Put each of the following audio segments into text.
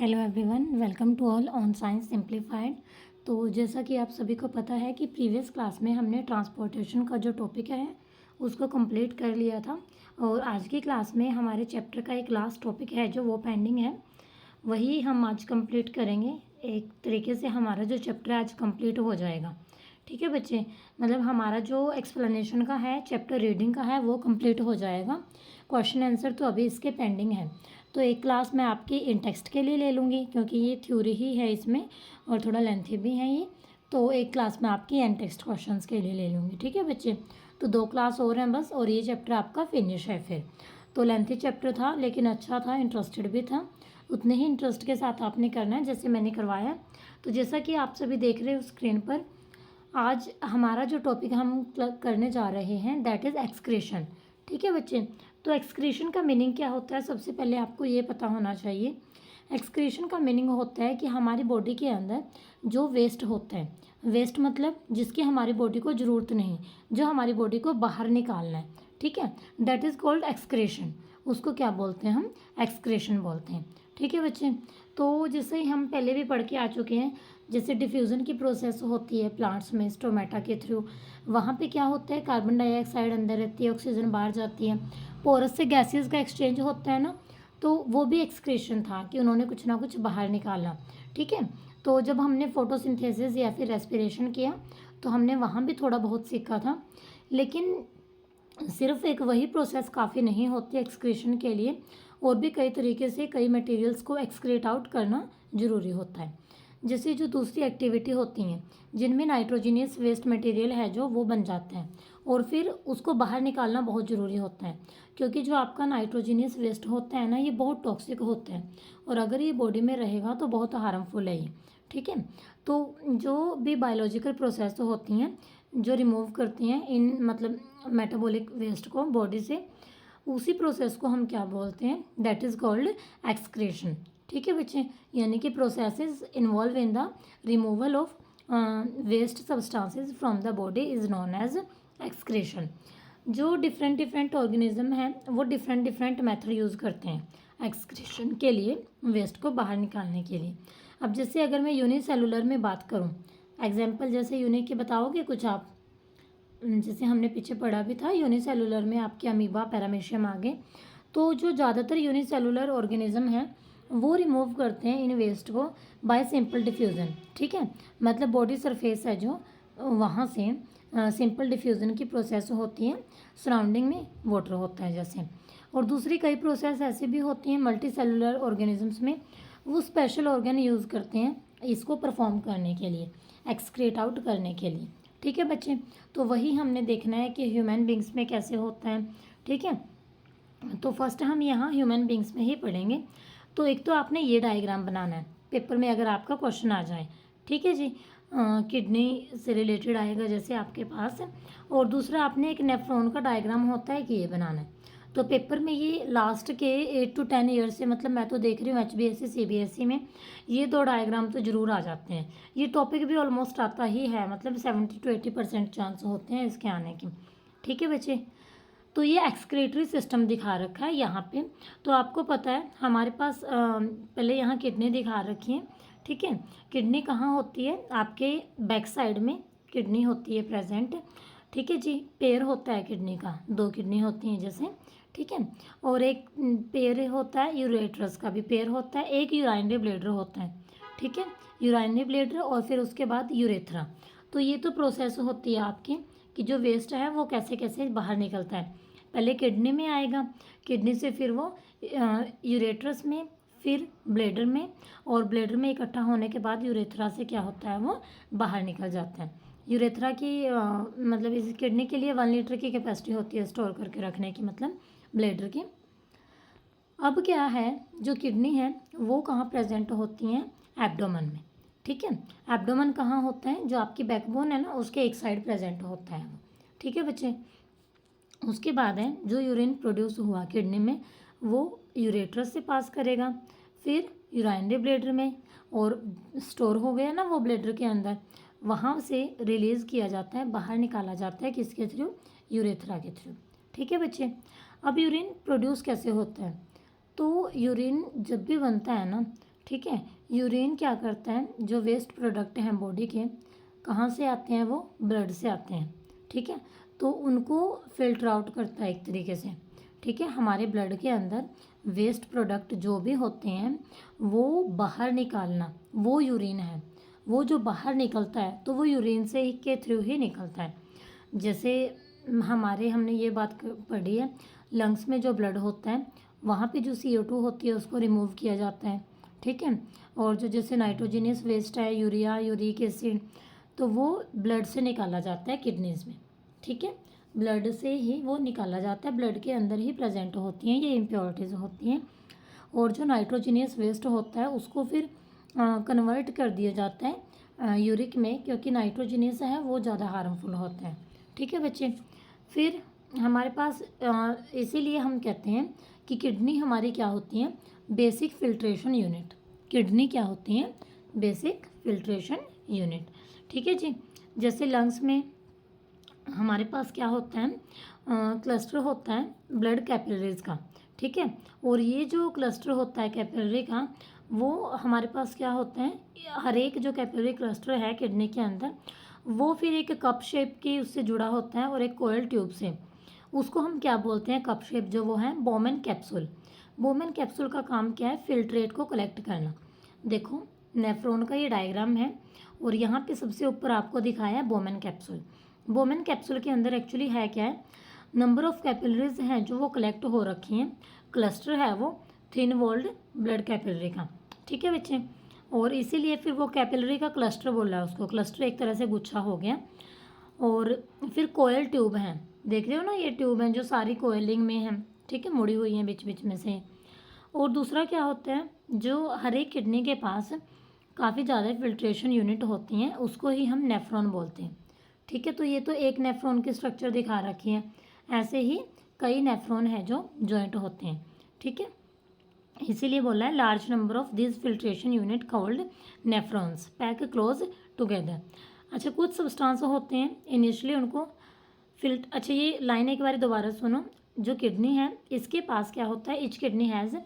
Hello everyone, welcome to all on science simplified. तो जैसा कि आप सभी को पता है कि प्रीवियस क्लास में हमने ट्रांसपोर्टेशन का जो टॉपिक है उसको कंप्लीट कर लिया था और आज की क्लास में हमारे चैप्टर का एक लास्ट टॉपिक है जो वो पेंडिंग है, वही हम आज कंप्लीट करेंगे। एक तरीके से हमारा जो चैप्टर आज कंप्लीट हो जाएगा। ठीक है बच्चे, मतलब हमारा जो एक्सप्लेनेशन का है, चैप्टर रीडिंग का है, वो कंप्लीट हो जाएगा। क्वेश्चन आंसर तो अभी इसके पेंडिंग है। तो एक क्लास मैं आपकी इन टेक्स्ट के लिए ले लूँगी क्योंकि ये थ्योरी ही है इसमें और थोड़ा लेंथी भी है ये। तो एक क्लास मैं आपकी एन टेक्स्ट क्वेश्चंस के लिए ले लूँगी। ठीक है बच्चे, तो 2 क्लास और हैं बस और ये चैप्टर आपका फिनिश है फिर। तो लेंथी चैप्टर था लेकिन अच्छा था, इंटरेस्टेड भी था। उतने ही इंटरेस्ट के साथ आपने करना है जैसे मैंने करवाया। तो जैसा कि आप सभी देख रहे हो स्क्रीन पर, आज हमारा जो टॉपिक हम करने जा रहे हैं दैट इज़ एक्सक्रीशन। ठीक है बच्चे, तो एक्सक्रीशन का मीनिंग क्या होता है, सबसे पहले आपको ये पता होना चाहिए। एक्सक्रीशन का मीनिंग होता है कि हमारी बॉडी के अंदर जो वेस्ट होता है, वेस्ट मतलब जिसकी हमारी बॉडी को ज़रूरत नहीं, जो हमारी बॉडी को बाहर निकालना है, ठीक है, दैट इज़ कॉल्ड एक्सक्रीशन। उसको क्या बोलते हैं, हम एक्सक्रीशन बोलते हैं। ठीक है बच्चे, तो जैसे ही हम पहले भी पढ़ के आ चुके हैं, जैसे डिफ्यूज़न की प्रोसेस होती है प्लांट्स में स्टोमेटा के थ्रू, वहाँ पे क्या होता है, कार्बन डाइऑक्साइड अंदर रहती है, ऑक्सीजन बाहर जाती है, पोरस से गैसेस का एक्सचेंज होता है ना, तो वो भी एक्सक्रीशन था कि उन्होंने कुछ ना कुछ बाहर निकाला। ठीक है, तो जब हमने फोटोसिंथेसिस या फिर रेस्पिरेशन किया तो हमने वहाँ भी थोड़ा बहुत सीखा था। लेकिन सिर्फ एक वही प्रोसेस काफ़ी नहीं होती एक्सक्रीशन के लिए, और भी कई तरीके से कई मटेरियल्स को एक्सक्रीट आउट करना ज़रूरी होता है। जैसे जो दूसरी एक्टिविटी होती हैं जिनमें नाइट्रोजीनियस वेस्ट मटेरियल है जो वो बन जाते हैं और फिर उसको बाहर निकालना बहुत ज़रूरी होता है, क्योंकि जो आपका नाइट्रोजीनियस वेस्ट होता है ना, ये बहुत टॉक्सिक होता है और अगर ये बॉडी में रहेगा तो बहुत हार्मफुल है ये। ठीक है, तो जो भी बायोलॉजिकल प्रोसेस होती हैं जो रिमूव करती हैं इन मतलब मेटाबॉलिक वेस्ट को बॉडी से, उसी प्रोसेस को हम क्या बोलते हैं, दैट इज़ कॉल्ड एक्सक्रीशन। ठीक है बच्चे, यानी कि processes involved in the removal of waste substances from the body is known as excretion. जो डिफरेंट डिफरेंट ऑर्गेनिज्म हैं वो डिफरेंट डिफरेंट मेथड यूज़ करते हैं एक्सक्रीशन के लिए, वेस्ट को बाहर निकालने के लिए। अब जैसे अगर मैं यूनिसेलुलर में बात करूं, एग्जांपल जैसे यूनिक के बताओगे कुछ आप, जैसे हमने पीछे पढ़ा भी था यूनिसेलुलर में आपके अमीबा पैरामीशियम आ गए। तो जो ज़्यादातर यूनिसेलुलर ऑर्गेनिज्म हैं वो रिमूव करते हैं इन वेस्ट को बाय सिंपल डिफ्यूज़न। ठीक है, मतलब बॉडी सरफेस है जो, वहाँ से सिंपल डिफ्यूज़न की प्रोसेस होती है, सराउंडिंग में वाटर होता है जैसे। और दूसरी कई प्रोसेस ऐसी भी होती हैं मल्टी सेलुलर ऑर्गेनिजम्स में, वो स्पेशल ऑर्गन यूज़ करते हैं इसको परफॉर्म करने के लिए, एक्सक्रीट आउट करने के लिए। ठीक है बच्चे, तो वही हमने देखना है कि ह्यूमन बींग्स में कैसे होता है। ठीक है, तो फर्स्ट हम यहाँ ह्यूमन बींग्स में ही पढ़ेंगे। तो एक तो आपने ये डायग्राम बनाना है पेपर में अगर आपका क्वेश्चन आ जाए। ठीक है जी, किडनी से रिलेटेड आएगा जैसे आपके पास, और दूसरा आपने एक नेफ्रॉन का डायग्राम होता है कि ये बनाना है। तो पेपर में ये लास्ट के 8 to 10 ईयर से, मतलब मैं तो देख रही हूँ HBSC CBSE में ये 2 डायग्राम तो ज़रूर आ जाते हैं। ये टॉपिक भी ऑलमोस्ट आता ही है, मतलब 70 to 80% चांस होते हैं इसके आने के। ठीक है बच्चे, तो ये एक्सक्रीटरी सिस्टम दिखा रखा है यहाँ पे। तो आपको पता है हमारे पास पहले यहाँ किडनी दिखा रखी है। ठीक है, किडनी कहाँ होती है, आपके बैक साइड में किडनी होती है प्रेजेंट। ठीक है जी, पेयर होता है किडनी का, 2 किडनी होती हैं जैसे। ठीक है, और एक पेयर होता है यूरेट्रस का भी पेयर होता है, एक यूराइनरी ब्लेडर होता है। ठीक है, यूराइनरी ब्लेडर और फिर उसके बाद यूरेथ्रा। तो ये तो प्रोसेस होती है आपकी कि जो वेस्ट है वो कैसे कैसे बाहर निकलता है। पहले किडनी में आएगा, किडनी से फिर वो यूरेट्रस में, फिर ब्लेडर में, और ब्लेडर में इकट्ठा होने के बाद यूरेथ्रा से क्या होता है वो बाहर निकल जाता है। यूरेथ्रा की मतलब इस किडनी के लिए 1 लीटर की कैपेसिटी होती है स्टोर करके रखने की, मतलब ब्लेडर की। अब क्या है, जो किडनी है वो कहाँ प्रेजेंट होती हैं, एब्डोमेन में। ठीक है, एब्डोमेन कहाँ होता है, जो आपकी बैकबोन है ना उसके एक साइड प्रेजेंट होता है वो। ठीक है बच्चे, उसके बाद है जो यूरिन प्रोड्यूस हुआ किडनी में वो यूरेट्रस से पास करेगा, फिर यूराइनरी ब्लेडर में, और स्टोर हो गया ना वो ब्लेडर के अंदर, वहाँ से रिलीज़ किया जाता है, बाहर निकाला जाता है किसके थ्रू, यूरेथ्रा के थ्रू। ठीक है बच्चे, अब यूरिन प्रोड्यूस कैसे होता है, तो यूरिन जब भी बनता है ना ठीक है। यूरिन क्या करता है, जो वेस्ट प्रोडक्ट हैं बॉडी के, कहाँ से आते हैं, वो ब्लड से आते हैं। ठीक है, तो उनको फिल्टर आउट करता है एक तरीके से। ठीक है, हमारे ब्लड के अंदर वेस्ट प्रोडक्ट जो भी होते हैं वो बाहर निकालना, वो यूरिन है। वो जो बाहर निकलता है तो वो यूरिन से ही के थ्रू ही निकलता है। जैसे हमने ये बात पढ़ी है, लंग्स में जो ब्लड होता है वहाँ पे जो CO2 होती है उसको रिमूव किया जाता है। ठीक है, और जो जैसे नाइट्रोजनियस वेस्ट है, यूरिया, यूरिक एसिड, तो वो ब्लड से निकाला जाता है किडनीज में। ठीक है, ब्लड से ही वो निकाला जाता है, ब्लड के अंदर ही प्रेजेंट होती हैं ये इम्प्योरिटीज़ होती हैं। और जो नाइट्रोजनियस वेस्ट होता है उसको फिर कन्वर्ट कर दिया जाता है यूरिक में, क्योंकि नाइट्रोजनियस है वो ज़्यादा हार्मफुल होता है। ठीक है बच्चे, फिर हमारे पास इसीलिए हम कहते हैं कि किडनी हमारी क्या होती है, बेसिक फिल्ट्रेशन यूनिट। किडनी क्या होती है, बेसिक फिल्ट्रेशन यूनिट। ठीक है जी। जैसे लंग्स में हमारे पास क्या होता है, क्लस्टर होता है ब्लड कैपिलरीज का। ठीक है, और ये जो क्लस्टर होता है कैपिलरी का, वो हमारे पास क्या होता है, हर एक जो कैपिलरी क्लस्टर है किडनी के अंदर, वो फिर एक कप शेप की उससे जुड़ा होता है और एक कोयल ट्यूब से। उसको हम क्या बोलते हैं, कप शेप जो वो है बोमेन कैप्सूल। बोमेन कैप्सूल का काम क्या है, फिल्ट्रेट को कलेक्ट करना। देखो नेफ्रॉन का ये डायग्राम है और यहाँ पे सबसे ऊपर आपको दिखाया है बोमेन कैप्सूल। बोमेन कैप्सूल के अंदर एक्चुअली है क्या है, नंबर ऑफ कैपिलरीज हैं जो वो कलेक्ट हो रखी हैं। क्लस्टर है वो थिन वॉल्ड ब्लड कैपिलरी का। ठीक है बच्चे, और इसीलिए फिर वो कैपिलरी का क्लस्टर बोला है उसको। क्लस्टर एक तरह से गुच्छा हो गया। और फिर कोयल ट्यूब हैं, देख रहे हो ना, ये ट्यूब हैं जो सारी कोयलिंग में हैं। ठीक है, मुड़ी हुई हैं बीच बीच में से। और दूसरा क्या होता है, जो हर एक किडनी के पास काफ़ी ज़्यादा फिल्ट्रेशन यूनिट होती हैं, उसको ही हम नेफ्रॉन बोलते हैं। ठीक है, तो ये तो एक नेफ्रॉन की स्ट्रक्चर दिखा रखी है, ऐसे ही कई नेफ्रॉन है जो जॉइंट होते हैं। ठीक है, इसीलिए बोला है large number of this filtration unit called nephrons pack close together. अच्छा, कुछ सब्सटेंस होते हैं इनिशियली उनको अच्छा ये लाइन एक बार दोबारा सुनो। जो किडनी है इसके पास क्या होता है, each kidney has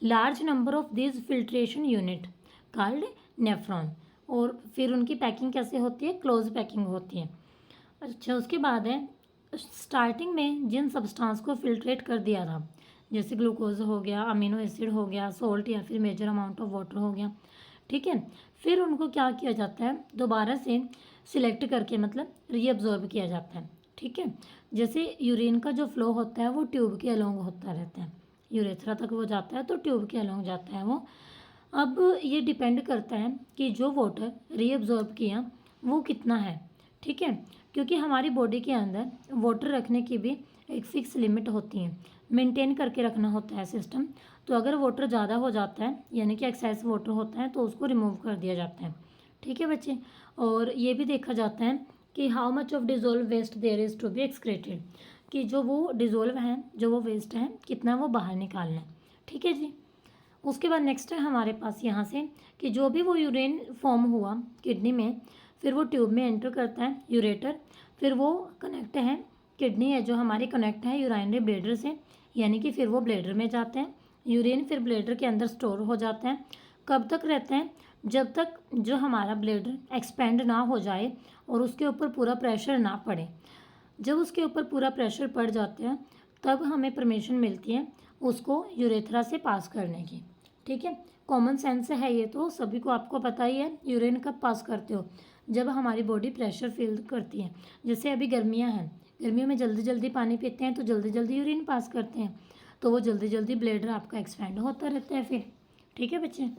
large number of this filtration unit called nephron. और फिर उनकी पैकिंग कैसे होती है, क्लोज पैकिंग होती है। अच्छा, उसके बाद है स्टार्टिंग में जिन सब्सटेंस को फिल्ट्रेट कर दिया था, जैसे ग्लूकोज हो गया, अमीनो एसिड हो गया, सॉल्ट या फिर मेजर अमाउंट ऑफ वाटर हो गया। ठीक है, फिर उनको क्या किया जाता है, दोबारा से सिलेक्ट करके मतलब रीअब्जॉर्ब किया जाता है। ठीक है, जैसे यूरिन का जो फ्लो होता है वो ट्यूब के अलोंग होता रहता है, यूरेथ्रा तक वो जाता है तो ट्यूब के अलोंग जाता है वो। अब ये डिपेंड करता है कि जो वाटर रीअब्जॉर्ब किया वो कितना है। ठीक है, क्योंकि हमारी बॉडी के अंदर वाटर रखने की भी एक फिक्स लिमिट होती है, मेंटेन करके रखना होता है सिस्टम। तो अगर वाटर ज़्यादा हो जाता है यानी कि एक्सेस वाटर होता है तो उसको रिमूव कर दिया जाता है। ठीक है बच्चे, और ये भी देखा जाता है कि how much of dissolve waste there is to be excreted, कि जो वो डिजोल्व है, जो वो वेस्ट है, कितना वो बाहर निकालना है। ठीक है जी। उसके बाद नेक्स्ट है हमारे पास यहाँ से कि जो भी वो यूरिन फॉर्म हुआ किडनी में, फिर वो ट्यूब में एंटर करता है यूरेटर, फिर वो कनेक्ट है, किडनी है जो हमारी कनेक्ट है यूराइनरी ब्लेडर से, यानी कि फिर वो ब्लेडर में जाते हैं। यूरिन फिर ब्लेडर के अंदर स्टोर हो जाता है। कब तक रहते हैं, जब तक जो हमारा ब्लेडर एक्सपेंड ना हो जाए और उसके ऊपर पूरा प्रेशर ना पड़े। जब उसके ऊपर पूरा प्रेशर पड़ जाता है तब हमें परमिशन मिलती है उसको यूरेथ्रा से पास करने की। ठीक है, कॉमन सेंस है ये तो सभी को, आपको पता ही है यूरिन कब पास करते हो, जब हमारी बॉडी प्रेशर फील करती है। जैसे अभी गर्मियाँ हैं, गर्मियों में जल्दी जल्दी पानी पीते हैं तो जल्दी जल्दी यूरिन पास करते हैं, तो वो जल्दी जल्दी ब्लेडर आपका एक्सपेंड होता रहता है फिर। ठीक है बच्चे,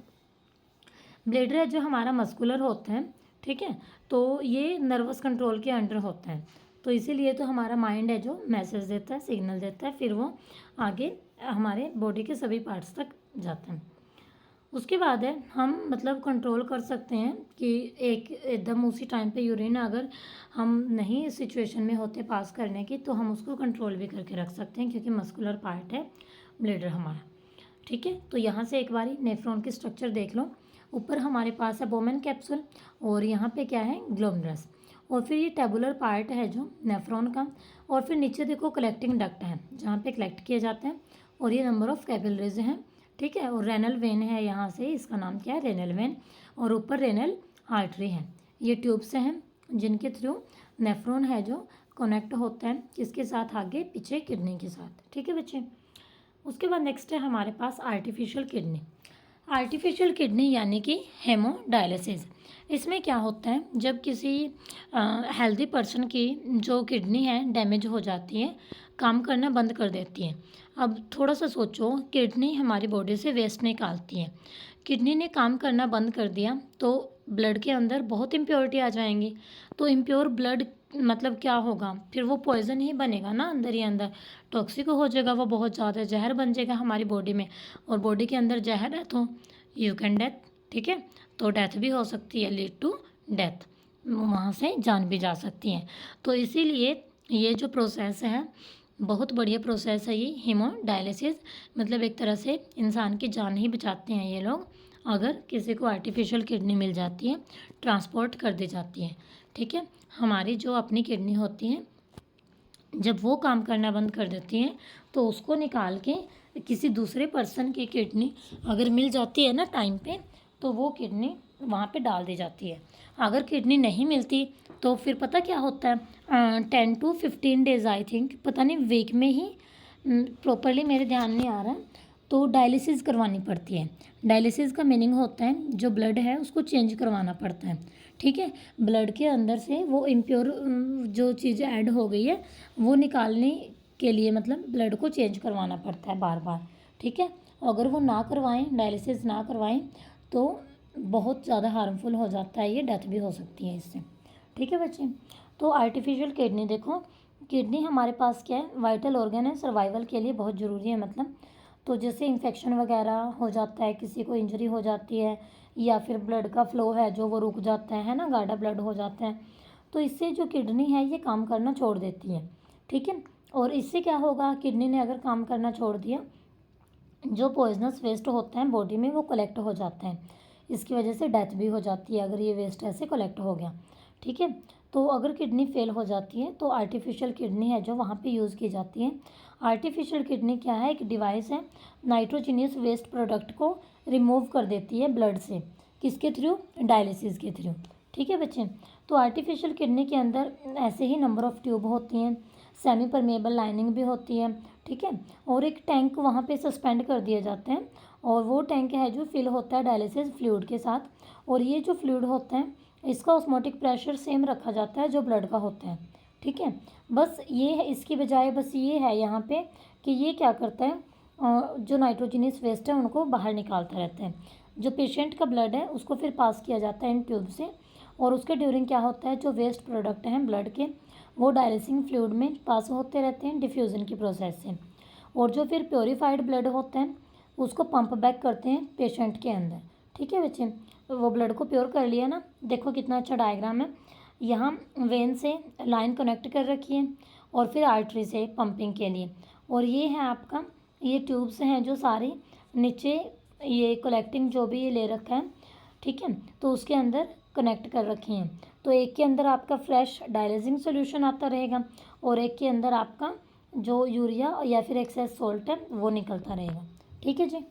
ब्लेडर है जो हमारा मस्कुलर होता है। ठीक है, तो ये नर्वस कंट्रोल के अंडर होता है, तो इसीलिए तो हमारा माइंड है जो मैसेज देता है, सिग्नल देता है, फिर वो आगे हमारे बॉडी के सभी पार्ट्स तक जाता है। उसके बाद है हम मतलब कंट्रोल कर सकते हैं कि एकदम उसी टाइम पे यूरिन अगर हम नहीं सिचुएशन में होते पास करने की तो हम उसको कंट्रोल भी करके रख सकते हैं, क्योंकि मस्कुलर पार्ट है ब्लेडर हमारा। ठीक है, तो यहाँ से एक बारी नेफ्रॉन की स्ट्रक्चर देख लो। ऊपर हमारे पास है बोमेन कैप्सूल और यहाँ पे क्या है, ग्लोमेरुलस, और फिर ये टेबुलर पार्ट है जो नेफ्रॉन का, और फिर नीचे देखो कलेक्टिंग डक्ट है जहाँ पे कलेक्ट किए जाते हैं, और ये नंबर ऑफ कैपिलरीज हैं ठीक है। और रेनल वेन है यहाँ से, इसका नाम क्या है, रेनल वेन, और ऊपर रेनल आर्टरी है। ये ट्यूब्स हैं जिनके थ्रू नेफ्रॉन है जो कनेक्ट होता है किसके साथ, आगे पीछे किडनी के साथ। ठीक है बच्चे। उसके बाद नेक्स्ट है हमारे पास आर्टिफिशियल किडनी। आर्टिफिशियल किडनी यानी कि हेमोडायलिसिस। इसमें क्या होता है, जब किसी हेल्दी पर्सन की जो किडनी है डैमेज हो जाती है, काम करना बंद कर देती है। अब थोड़ा सा सोचो, किडनी हमारी बॉडी से वेस्ट निकालती है, किडनी ने काम करना बंद कर दिया तो ब्लड के अंदर बहुत इम्प्योरिटी आ जाएंगी। तो इम्प्योर ब्लड मतलब क्या होगा, फिर वो पॉइजन ही बनेगा ना, अंदर ही अंदर टॉक्सिक हो जाएगा, वो बहुत ज़्यादा जहर बन जाएगा हमारी बॉडी में, और बॉडी के अंदर जहर है तो यू कैन डेथ। ठीक है, तो डेथ भी हो सकती है, लीड टू डेथ, वहाँ से जान भी जा सकती है। तो इसीलिए ये जो प्रोसेस है बहुत बढ़िया प्रोसेस है ये हीमोडायलिसिस, मतलब एक तरह से इंसान की जान ही बचाते हैं ये लोग, अगर किसी को आर्टिफिशियल किडनी मिल जाती है, ट्रांसपोर्ट कर दी जाती है। ठीक है, हमारी जो अपनी किडनी होती है जब वो काम करना बंद कर देती हैं तो उसको निकाल के किसी दूसरे पर्सन की किडनी अगर मिल जाती है ना टाइम पे, तो वो किडनी वहाँ पे डाल दी जाती है। अगर किडनी नहीं मिलती तो फिर पता क्या होता है, 10 to 15 डेज़ आई थिंक, पता नहीं वीक में ही, प्रॉपरली मेरे ध्यान नहीं आ रहा, तो डायलिसिस करवानी पड़ती है। डायलिसिस का मीनिंग होता है जो ब्लड है उसको चेंज करवाना पड़ता है। ठीक है, ब्लड के अंदर से वो इम्प्योर जो चीज़ें ऐड हो गई है वो निकालने के लिए, मतलब ब्लड को चेंज करवाना पड़ता है बार बार। ठीक है, अगर वो ना करवाएं, डायलिसिस ना करवाएं तो बहुत ज़्यादा हार्मफुल हो जाता है, ये डेथ भी हो सकती है इससे। ठीक है बच्चे। तो आर्टिफिशियल किडनी, देखो किडनी हमारे पास क्या है, वाइटल ऑर्गन है, सर्वाइवल के लिए बहुत ज़रूरी है। मतलब तो जैसे इन्फेक्शन वगैरह हो जाता है, किसी को इंजरी हो जाती है, या फिर ब्लड का फ्लो है जो वो रुक जाता है ना, गाढ़ा ब्लड हो जाता है, तो इससे जो किडनी है ये काम करना छोड़ देती है। ठीक है, और इससे क्या होगा, किडनी ने अगर काम करना छोड़ दिया, जो पॉइजनस वेस्ट होता है बॉडी में वो कलेक्ट हो जाता है, इसकी वजह से डेथ भी हो जाती है अगर ये वेस्ट ऐसे कलेक्ट हो गया। ठीक है, तो अगर किडनी फेल हो जाती है तो आर्टिफिशियल किडनी है जो वहाँ पे यूज़ की जाती है। आर्टिफिशियल किडनी क्या है, एक डिवाइस है, नाइट्रोजीनियस वेस्ट प्रोडक्ट को रिमूव कर देती है ब्लड से, किसके थ्रू, डायलिसिस के थ्रू। ठीक है बच्चे। तो आर्टिफिशियल किडनी के अंदर ऐसे ही नंबर ऑफ़ ट्यूब होती हैं, सेमी परमेबल लाइनिंग भी होती है। ठीक है, और एक टैंक वहाँ पे सस्पेंड कर दिए जाते हैं, और वो टैंक है जो फिल होता है डायलिसिस फ्लूइड के साथ, और ये जो फ्लूइड होता है इसका ऑस्मोटिक प्रेशर सेम रखा जाता है जो ब्लड का होता है। ठीक है, बस ये है इसकी बजाय, बस ये है यहाँ पे कि ये क्या करता है, जो नाइट्रोजनियस वेस्ट है उनको बाहर निकालता रहता है। जो पेशेंट का ब्लड है उसको फिर पास किया जाता है इन ट्यूब से, और उसके ड्यूरिंग क्या होता है, जो वेस्ट प्रोडक्ट हैं ब्लड के वो डायलिसिंग फ्लूइड में पास होते रहते हैं डिफ्यूज़न की प्रोसेस से, और जो फिर प्योरीफाइड ब्लड होता है उसको पंप बैक करते हैं पेशेंट के अंदर। ठीक है बच्चे, वो ब्लड को प्योर कर लिया ना, देखो कितना अच्छा डायग्राम है, यहाँ वेन से लाइन कनेक्ट कर रखी है और फिर आर्टरी से पंपिंग के लिए, और ये है आपका, ये ट्यूब्स हैं जो सारी नीचे ये कलेक्टिंग जो भी ये ले रखा है। ठीक है, तो उसके अंदर कनेक्ट कर रखी हैं, तो एक के अंदर आपका फ्रेश डायलिसिंग सोल्यूशन आता रहेगा और एक के अंदर आपका जो यूरिया या फिर एक्सेस सोल्ट है वो निकलता रहेगा। ठीक है जी।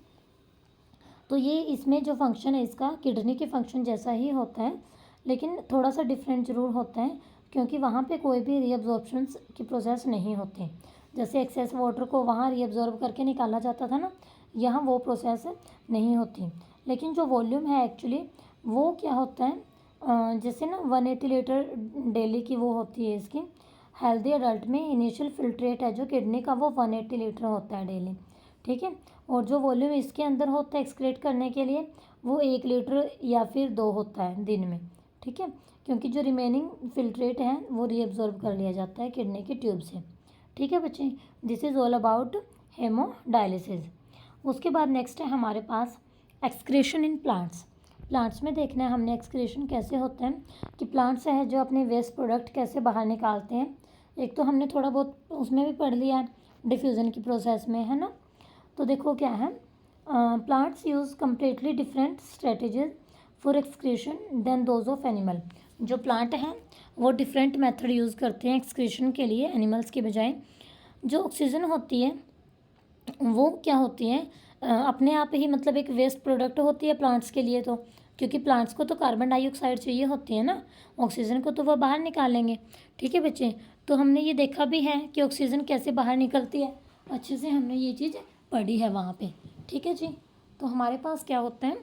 तो ये इसमें जो फंक्शन है इसका किडनी के फंक्शन जैसा ही होता है, लेकिन थोड़ा सा डिफरेंट ज़रूर होता है, क्योंकि वहाँ पे कोई भी रीअब्जॉर्प्शन की प्रोसेस नहीं होती। जैसे एक्सेस वाटर को वहाँ रीअब्जॉर्ब करके निकाला जाता था ना, यहाँ वो प्रोसेस नहीं होती। लेकिन जो वॉल्यूम है एक्चुअली वो क्या होता है, जैसे ना 180 लीटर डेली की वो होती है इसकी। हेल्दी अडल्ट में इनिशियल फिल्ट्रेट है जो किडनी का वो 180 लीटर होता है डेली। ठीक है, और जो वॉल्यूम इसके अंदर होता है एक्सक्रीट करने के लिए वो 1 लीटर या फिर 2 होता है दिन में। ठीक है, क्योंकि जो रिमेनिंग फिल्ट्रेट है वो रीअब्जॉर्ब कर लिया जाता है किडनी की ट्यूब से। ठीक है बच्चे, this is all about hemodialysis. उसके बाद नेक्स्ट है हमारे पास एक्सक्रीशन इन प्लांट्स। प्लांट्स में देखना है हमने एक्सक्रीशन कैसे होते हैं, कि प्लांट्स है जो अपने वेस्ट प्रोडक्ट कैसे बाहर निकालते हैं। एक तो हमने थोड़ा बहुत उसमें भी पढ़ लिया है डिफ्यूज़न की प्रोसेस में, है ना। तो देखो क्या है, plants use completely different strategies for excretion than those of animal. जो प्लांट हैं वो डिफरेंट मेथड यूज़ करते हैं एक्सक्रीशन के लिए एनिमल्स के बजाय। जो ऑक्सीजन होती है वो क्या होती है, अपने आप ही मतलब एक वेस्ट प्रोडक्ट होती है प्लांट्स के लिए, तो क्योंकि प्लांट्स को तो कार्बन डाइऑक्साइड चाहिए होती है ना, ऑक्सीजन को तो वह बाहर निकालेंगे। ठीक है बच्चे, तो हमने ये देखा भी है कि ऑक्सीजन कैसे बाहर निकलती है, अच्छे से हमने ये चीज़ पढ़ी है वहाँ पे। ठीक है जी, तो हमारे पास क्या होता है,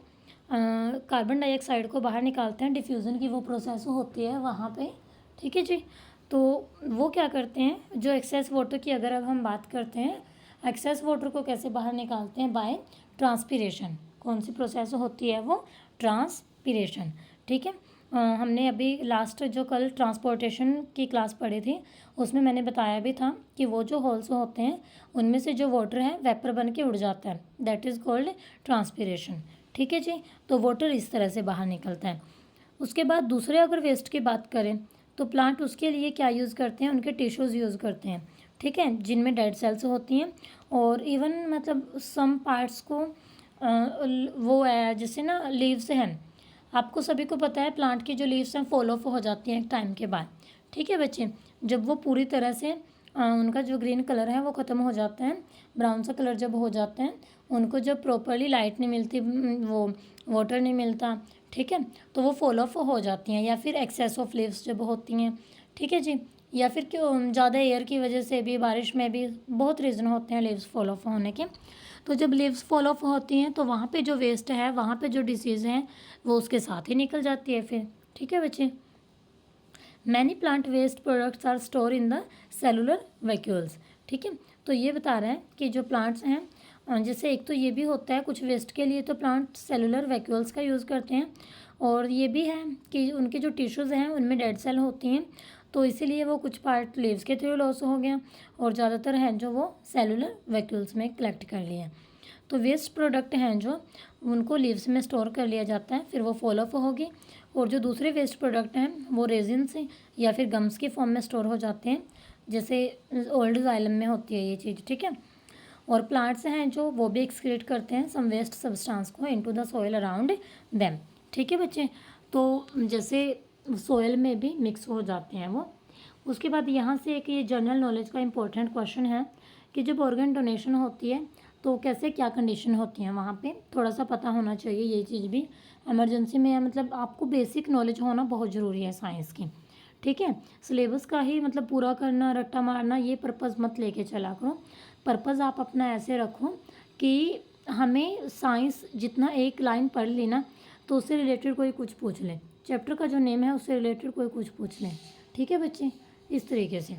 कार्बन डाइऑक्साइड को बाहर निकालते हैं, डिफ्यूज़न की वो प्रोसेस होती है वहाँ पे। ठीक है जी, तो वो क्या करते हैं, जो एक्सेस वाटर की अगर अब हम बात करते हैं, एक्सेस वाटर को कैसे बाहर निकालते हैं, बाय ट्रांसपीरेशन। कौन सी प्रोसेस होती है वो, ट्रांसपीरेशन। ठीक है, हमने अभी लास्ट जो कल ट्रांसपोर्टेशन की क्लास पढ़ी थी उसमें मैंने बताया भी था कि वो जो होल्स होते हैं उनमें से जो वाटर है वेपर बन के उड़ जाता है, दैट इज़ कॉल्ड ट्रांसपीरेशन। ठीक है जी, तो वाटर इस तरह से बाहर निकलता है। उसके बाद दूसरे अगर वेस्ट की बात करें तो प्लांट उसके लिए क्या यूज़ करते हैं, उनके टिश्यूज़ यूज़ करते हैं। ठीक है, जिनमें डेड सेल्स होती हैं, और इवन मतलब सम पार्ट्स को वो है जैसे ना लीव्स हैं, आपको सभी को पता है प्लांट की जो लीव्स हैं फॉल ऑफ हो जाती हैं एक टाइम के बाद। ठीक है बच्चे, जब वो पूरी तरह से उनका जो ग्रीन कलर है वो ख़त्म हो जाता है, ब्राउन सा कलर जब हो जाता है, उनको जब प्रॉपरली लाइट नहीं मिलती, वो वाटर नहीं मिलता, ठीक है, तो वो फॉल ऑफ हो जाती हैं, या फिर एक्सेस ऑफ लीव्स जब होती हैं। ठीक है जी, या फिर क्यों ज़्यादा एयर की वजह से भी, बारिश में भी बहुत रीज़न होते हैं लीव्स फॉल ऑफ होने के। तो जब लीव्स फॉल ऑफ होती हैं तो वहाँ पे जो वेस्ट है, वहाँ पे जो डिसीज़ हैं वो उसके साथ ही निकल जाती है फिर। ठीक है बच्चे, many plant waste products are store in the cellular vacuoles. ठीक है, तो ये बता रहा है कि जो प्लांट्स हैं, जैसे एक तो ये भी होता है कुछ वेस्ट के लिए तो प्लांट सेलुलर वैक्यूल्स का यूज़ करते हैं, और ये भी है कि उनके जो टिश्यूज़ हैं उनमें डेड सेल होती हैं, तो इसीलिए वो कुछ पार्ट लीव्स के थ्रू लॉस हो गया, और ज़्यादातर हैं जो वो सेलुलर वैक्यूल्स में कलेक्ट कर लिए हैं। तो वेस्ट प्रोडक्ट हैं जो उनको लीव्स में स्टोर कर लिया जाता है, फिर वो फॉल ऑफ होगी, और जो दूसरे वेस्ट प्रोडक्ट हैं वो रेजिन से या फिर गम्स की फॉर्म में स्टोर हो जाते हैं, जैसे ओल्ड जाइलम में होती है ये चीज़। ठीक है, और प्लांट्स हैं जो वो भी एक्सक्रीट करते हैं सम वेस्ट सब्सटेंस को into the soil around them. ठीक है बच्चे, तो जैसे सॉइल में भी मिक्स हो जाते हैं वो। उसके बाद यहाँ से एक ये जनरल नॉलेज का इम्पोर्टेंट क्वेश्चन है कि जब ऑर्गन डोनेशन होती है तो कैसे क्या कंडीशन होती है, वहाँ पे थोड़ा सा पता होना चाहिए, ये चीज़ भी इमरजेंसी में है, मतलब आपको बेसिक नॉलेज होना बहुत ज़रूरी है साइंस की। ठीक है, सिलेबस का ही मतलब पूरा करना, रट्टा मारना, ये पर्पज़ मत लेके चला करो। पर्पज़ आप अपना ऐसे रखो कि हमें साइंस जितना एक लाइन पढ़ ली ना तो उससे रिलेटेड कोई कुछ पूछ ले, चैप्टर का जो नेम है उससे रिलेटेड कोई कुछ पूछ ले। ठीक है बच्चे, इस तरीके से।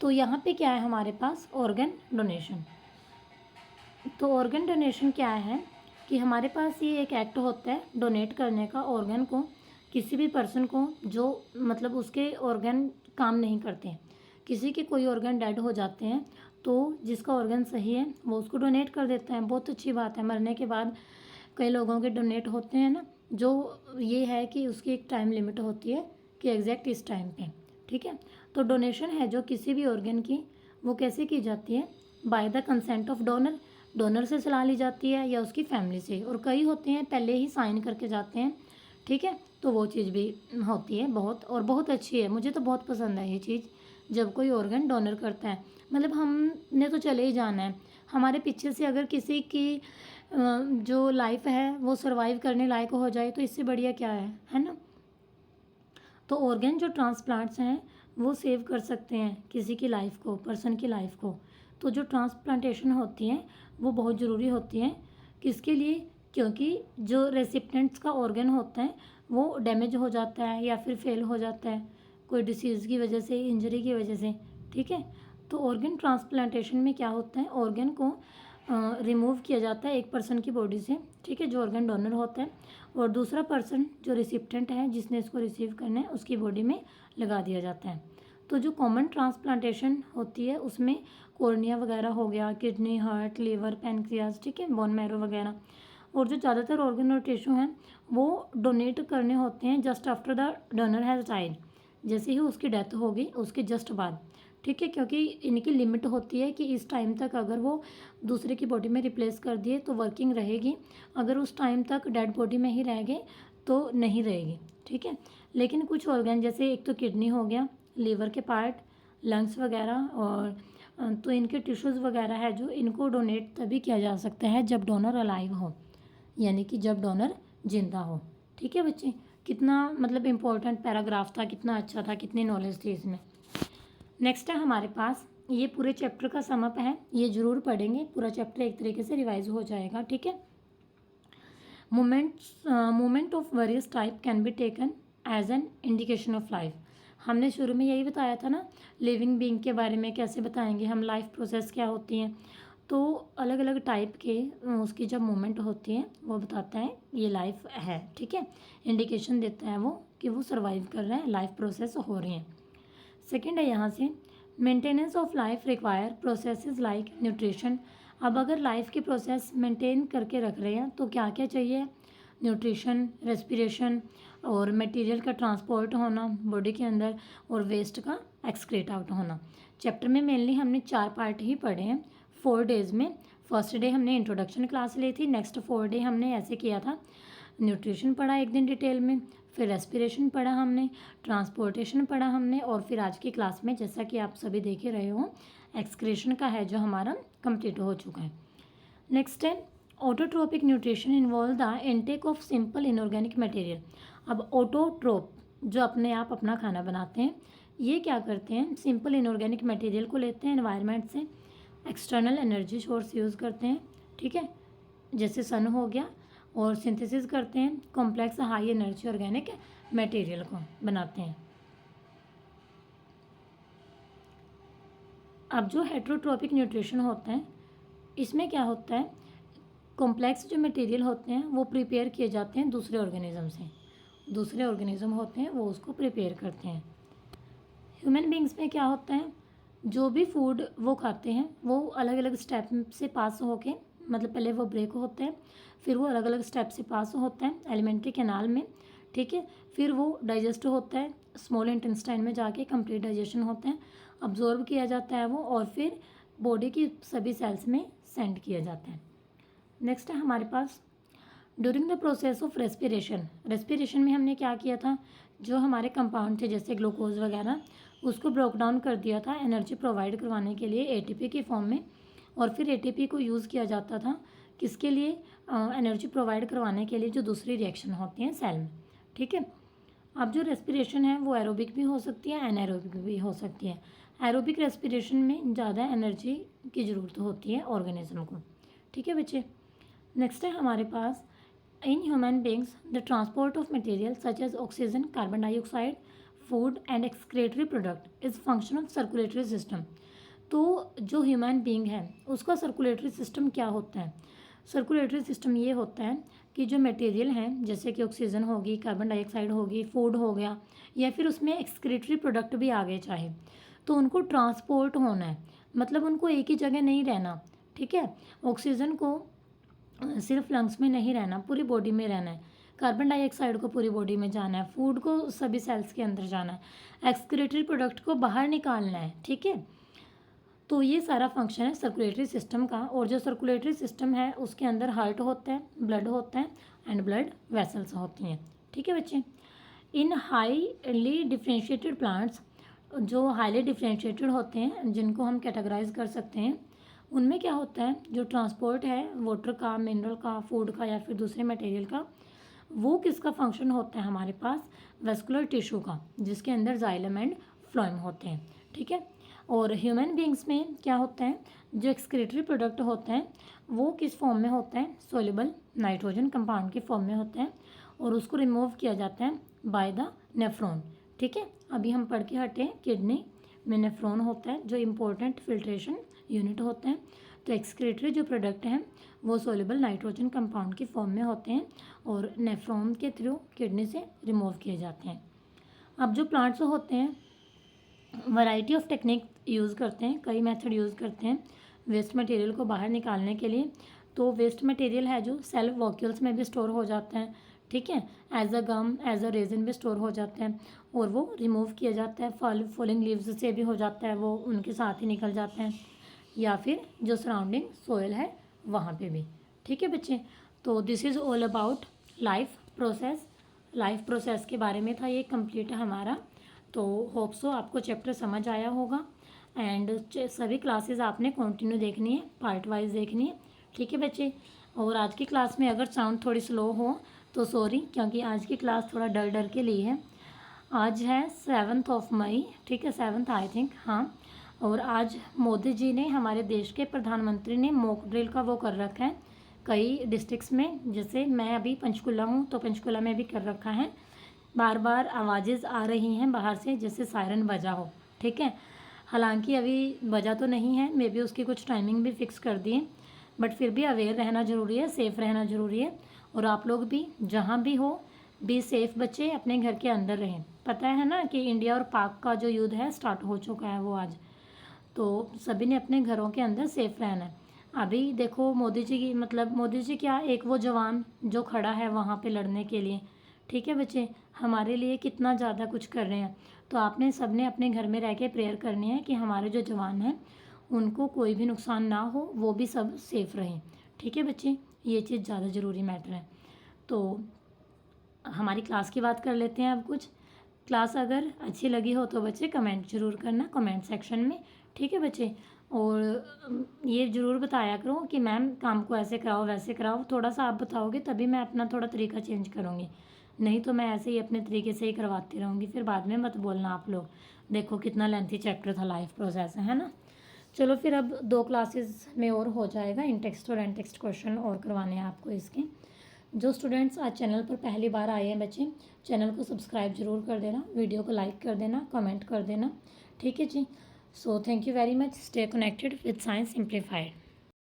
तो यहाँ पे क्या है हमारे पास, ऑर्गन डोनेशन। तो ऑर्गन डोनेशन क्या है कि हमारे पास ये एक एक्ट होता है डोनेट करने का ऑर्गन को, किसी भी पर्सन को जो मतलब उसके ऑर्गन काम नहीं करते हैं, किसी के कोई ऑर्गन डेड हो जाते हैं तो जिसका ऑर्गन सही है वो उसको डोनेट कर देता है। बहुत अच्छी बात है, मरने के बाद कई लोगों के डोनेट होते हैं ना, जो ये है कि उसकी एक टाइम लिमिट होती है कि एग्जैक्ट इस टाइम पे। ठीक है, तो डोनेशन है जो किसी भी ऑर्गन की, वो कैसे की जाती है, by the consent of donor, donor से सलाह ली जाती है या उसकी फैमिली से, और कई होते हैं पहले ही साइन करके जाते हैं। ठीक है, तो वो चीज़ भी होती है बहुत, और बहुत अच्छी है, मुझे तो बहुत पसंद है ये चीज़, जब कोई ऑर्गन डोनर करता है। मतलब हमने तो चले ही जाना है, हमारे पीछे से अगर किसी की जो लाइफ है वो सरवाइव करने लायक हो जाए तो इससे बढ़िया क्या है ना। तो ऑर्गन जो ट्रांसप्लांट्स हैं वो सेव कर सकते हैं किसी की लाइफ को, पर्सन की लाइफ को। तो जो ट्रांसप्लांटेशन होती है वो बहुत ज़रूरी होती है, किसके लिए, क्योंकि जो रेसिपिएंट्स का ऑर्गन होता है वो डैमेज हो जाता है या फिर फेल हो जाता है कोई डिसीज़ की वजह से, इंजरी की वजह से। ठीक है, तो ऑर्गन ट्रांसप्लांटेशन में क्या होता है, ऑर्गन को रिमूव किया जाता है एक पर्सन की बॉडी से, ठीक है, जो ऑर्गन डोनर होता है, और दूसरा पर्सन जो रिसिप्टेंट है जिसने इसको रिसीव करना है उसकी बॉडी में लगा दिया जाता है। तो जो कॉमन ट्रांसप्लांटेशन होती है उसमें कॉर्निया वगैरह हो गया, किडनी, हार्ट, लीवर, पैनक्रियाज, ठीक है, बोन मैरो वगैरह। और जो ज़्यादातर ऑर्गन और टिश्यू हैं वो डोनेट करने होते हैं just after the donor has died, जैसे ही उसकी डेथ होगी उसके जस्ट बाद। ठीक है, क्योंकि इनकी लिमिट होती है कि इस टाइम तक अगर वो दूसरे की बॉडी में रिप्लेस कर दिए तो वर्किंग रहेगी, अगर उस टाइम तक डेड बॉडी में ही रह गए तो नहीं रहेगी। ठीक है, लेकिन कुछ ऑर्गन जैसे एक तो किडनी हो गया, लीवर के पार्ट, लंग्स वगैरह, और तो इनके टिश्यूज़ वगैरह है जो, इनको डोनेट तभी किया जा सकता है जब डोनर अलाइव हो, यानी कि जब डोनर जिंदा हो। ठीक है बच्चे, कितना मतलब इम्पोर्टेंट पैराग्राफ था, कितना अच्छा था, कितनी नॉलेज थी इसमें। नेक्स्ट है हमारे पास, ये पूरे चैप्टर का समअप है, ये जरूर पढ़ेंगे, पूरा चैप्टर एक तरीके से रिवाइज हो जाएगा। ठीक है। Movement of various type can be taken as an indication of life. हमने शुरू में यही बताया था ना, लिविंग बीइंग के बारे में कैसे बताएंगे हम, लाइफ प्रोसेस क्या होती हैं। तो अलग अलग टाइप के उसकी जब मूवमेंट होती है वो बताता है ये लाइफ है। ठीक है, इंडिकेशन देता है वो कि वो सर्वाइव कर रहे हैं, लाइफ प्रोसेस हो रही हैं। सेकेंड है यहाँ से, maintenance of life require processes like nutrition. अब अगर लाइफ की प्रोसेस मेंटेन करके रख रहे हैं तो क्या क्या चाहिए, न्यूट्रिशन, रेस्पिरेशन और मटेरियल का ट्रांसपोर्ट होना बॉडी के अंदर, और वेस्ट का एक्सक्रीट आउट होना। चैप्टर में मेनली हमने 4 पार्ट ही पढ़े हैं 4 डेज़ में। फर्स्ट डे हमने इंट्रोडक्शन क्लास ली थी, नेक्स्ट 4 डे हमने ऐसे किया था, न्यूट्रिशन पढ़ा एक दिन डिटेल में, फिर रेस्पिरेशन पढ़ा हमने, ट्रांसपोर्टेशन पढ़ा हमने, और फिर आज की क्लास में जैसा कि आप सभी देख ही रहे हो एक्सक्रीशन का है जो हमारा कंप्लीट हो चुका है। नेक्स्ट है autotrophic nutrition involve the intake of simple inorganic material. अब ऑटोट्रोप जो अपने आप अपना खाना बनाते हैं, ये क्या करते हैं, सिंपल इनऑर्गेनिक मटेरियल को लेते हैं एनवायरनमेंट से, एक्सटर्नल एनर्जी सोर्स यूज़ करते हैं, ठीक है, जैसे सन हो गया, और सिंथेसिस करते हैं complex high energy organic material को बनाते हैं। अब जो हेट्रोट्रोपिक न्यूट्रिशन होता है, इसमें क्या होता है, कॉम्प्लेक्स जो मटेरियल होते हैं वो प्रिपेयर किए जाते हैं दूसरे ऑर्गेनिज्म से, दूसरे ऑर्गेनिज्म होते हैं वो उसको प्रिपेयर करते हैं। ह्यूमन बींग्स में क्या होता है, जो भी फूड वो खाते हैं वो अलग अलग स्टेप से पास होके, मतलब पहले वो ब्रेक होते हैं, फिर वो अलग अलग स्टेप से पास होता है एलिमेंट्री कैनाल में, ठीक है, फिर वो डाइजेस्ट होता है स्मॉल इंटेस्टाइन में जाके, कंप्लीट डाइजेशन होता है, अब्जॉर्ब किया जाता है वो, और फिर बॉडी की सभी सेल्स में सेंड किया जाता है। नेक्स्ट है हमारे पास during the process of respiration. Respiration में हमने क्या किया था, जो हमारे कंपाउंड थे जैसे ग्लूकोज वगैरह, उसको ब्रोक डाउन कर दिया था एनर्जी प्रोवाइड करवाने के लिए एटीपी के फॉर्म में, और फिर एटीपी को यूज़ किया जाता था किसके लिए, एनर्जी प्रोवाइड करवाने के लिए जो दूसरी रिएक्शन होती हैं सेल में। ठीक है, अब जो रेस्पिरेशन है वो एरोबिक भी हो सकती है, एनाएरोबिक भी हो सकती है। एरोबिक रेस्पिरेशन में ज़्यादा एनर्जी की ज़रूरत होती है ऑर्गेनिज्म को। ठीक है बच्चे, नेक्स्ट है हमारे पास in human beings the transport of material such as oxygen, carbon dioxide, food and excretory product is function of circulatory system. तो जो ह्यूमन बींग है उसका सर्कुलेटरी सिस्टम क्या होता है, सर्कुलेटरी सिस्टम ये होता है कि जो मटेरियल हैं जैसे कि ऑक्सीजन होगी, कार्बन डाइऑक्साइड होगी, फूड हो गया, या फिर उसमें एक्सक्रीटरी प्रोडक्ट भी आ गए चाहे, तो उनको ट्रांसपोर्ट होना है, मतलब उनको एक ही जगह नहीं रहना। ठीक है, ऑक्सीजन को सिर्फ लंग्स में नहीं रहना, पूरी बॉडी में रहना है, कार्बन डाइऑक्साइड को पूरी बॉडी में जाना है, फूड को सभी सेल्स के अंदर जाना है, एक्सक्रीटरी प्रोडक्ट को बाहर निकालना है। ठीक है, तो ये सारा फंक्शन है सर्कुलेटरी सिस्टम का, और जो सर्कुलेटरी सिस्टम है उसके अंदर हार्ट होता है, ब्लड होता है, एंड ब्लड वेसल्स होती हैं। ठीक है बच्चे, इन हाईली डिफ्रेंशिएटेड प्लांट्स, जो हाईली डिफ्रेंशिएटेड होते हैं जिनको हम कैटेगराइज कर सकते हैं, उनमें क्या होता है, जो ट्रांसपोर्ट है वाटर का, मिनरल का, फूड का, या फिर दूसरे मटेरियल का, वो किसका फंक्शन होता है हमारे पास, वेस्कुलर टिश्यू का, जिसके अंदर जाइलम एंड फ्लोएम होते हैं। ठीक है, और ह्यूमन बींग्स में क्या होता है, जो एक्सक्रीटरी प्रोडक्ट होते हैं वो किस फॉर्म में होता है, सोल्यूबल नाइट्रोजन कंपाउंड के फॉर्म में होते हैं, और उसको रिमूव किया जाता है बाय द नेफ्रॉन। ठीक है, अभी हम पढ़ के हटे किडनी में नेफ्रॉन होता है जो इम्पोर्टेंट फिल्ट्रेशन यूनिट होते हैं। तो एक्सक्रीटरी जो प्रोडक्ट हैं वो सोल्यूबल नाइट्रोजन कंपाउंड के फॉर्म में होते हैं और नेफ्रॉन के थ्रू किडनी से रिमूव किए जाते हैं। अब जो प्लांट्स होते हैं वैरायटी ऑफ टेक्निक यूज़ करते हैं, कई मेथड यूज़ करते हैं वेस्ट मटेरियल को बाहर निकालने के लिए। तो वेस्ट मटेरियल है जो सेल वॉक्यूल्स में भी स्टोर हो जाता है, ठीक है, as a gum, as a resin भी स्टोर हो जाते हैं, और वो रिमूव किया जाता है, फॉलिंग लीव्स से भी हो जाता है, वो उनके साथ ही निकल जाते हैं, या फिर जो सराउंडिंग सोयल है वहाँ पे भी। ठीक है बच्चे, तो this is all about life process. Life process के बारे में था ये, कंप्लीट है हमारा। तो होप सो आपको चैप्टर समझ आया होगा, एंड सभी क्लासेस आपने कंटिन्यू देखनी है, पार्ट वाइज देखनी है, ठीक है बच्चे। और आज की क्लास में अगर साउंड थोड़ी स्लो हो तो सॉरी, क्योंकि आज की क्लास थोड़ा डर डर के लिए है। आज है 7 मई, ठीक है, 7 आई थिंक, हाँ। और आज मोदी जी ने, हमारे देश के प्रधानमंत्री ने मॉक ड्रिल का वो कर रखा है कई डिस्ट्रिक्ट्स में। जैसे मैं अभी पंचकुला हूँ तो पंचकुला में भी कर रखा है। बार बार आवाज़ें आ रही हैं बाहर से जैसे सायरन बजा हो, ठीक है। हालांकि अभी बजा तो नहीं है, मे बी उसकी कुछ टाइमिंग भी फिक्स कर दिए, बट फिर भी अवेयर रहना ज़रूरी है, सेफ़ रहना ज़रूरी है। और आप लोग भी जहाँ भी हो बी सेफ़ बच्चे, अपने घर के अंदर रहें। पता है ना कि इंडिया और पाक का जो युद्ध है स्टार्ट हो चुका है वो आज, तो सभी ने अपने घरों के अंदर सेफ़ रहना है। अभी देखो मोदी जी की, मतलब मोदी जी क्या, एक वो जवान जो खड़ा है वहाँ पे लड़ने के लिए, ठीक है बच्चे, हमारे लिए कितना ज़्यादा कुछ कर रहे हैं। तो आपने सबने अपने घर में रह के प्रेयर करनी है कि हमारे जो जवान हैं उनको कोई भी नुकसान ना हो, वो भी सब सेफ़ रहें, ठीक है बच्चे। ये चीज़ ज़्यादा ज़रूरी मैटर है। तो हमारी क्लास की बात कर लेते हैं अब कुछ। क्लास अगर अच्छी लगी हो तो बच्चे कमेंट ज़रूर करना कमेंट सेक्शन में, ठीक है बच्चे। और ये ज़रूर बताया करो कि मैम काम को ऐसे कराओ वैसे कराओ, थोड़ा सा आप बताओगे तभी मैं अपना थोड़ा तरीका चेंज करूँगी, नहीं तो मैं ऐसे ही अपने तरीके से ही करवाती रहूँगी। फिर बाद में मत बोलना आप लोग, देखो कितना लेंथी चैप्टर था, लाइफ प्रोसेस है ना। चलो फिर अब 2 क्लासेस में और हो जाएगा, इन टेक्स्ट और एन टेक्स्ट क्वेश्चन और करवाने हैं आपको इसके। जो स्टूडेंट्स आज चैनल पर पहली बार आए हैं बच्चे, चैनल को सब्सक्राइब जरूर कर देना, वीडियो को लाइक कर देना, कमेंट कर देना, ठीक है जी। So thank you very much, stay connected with science simplified.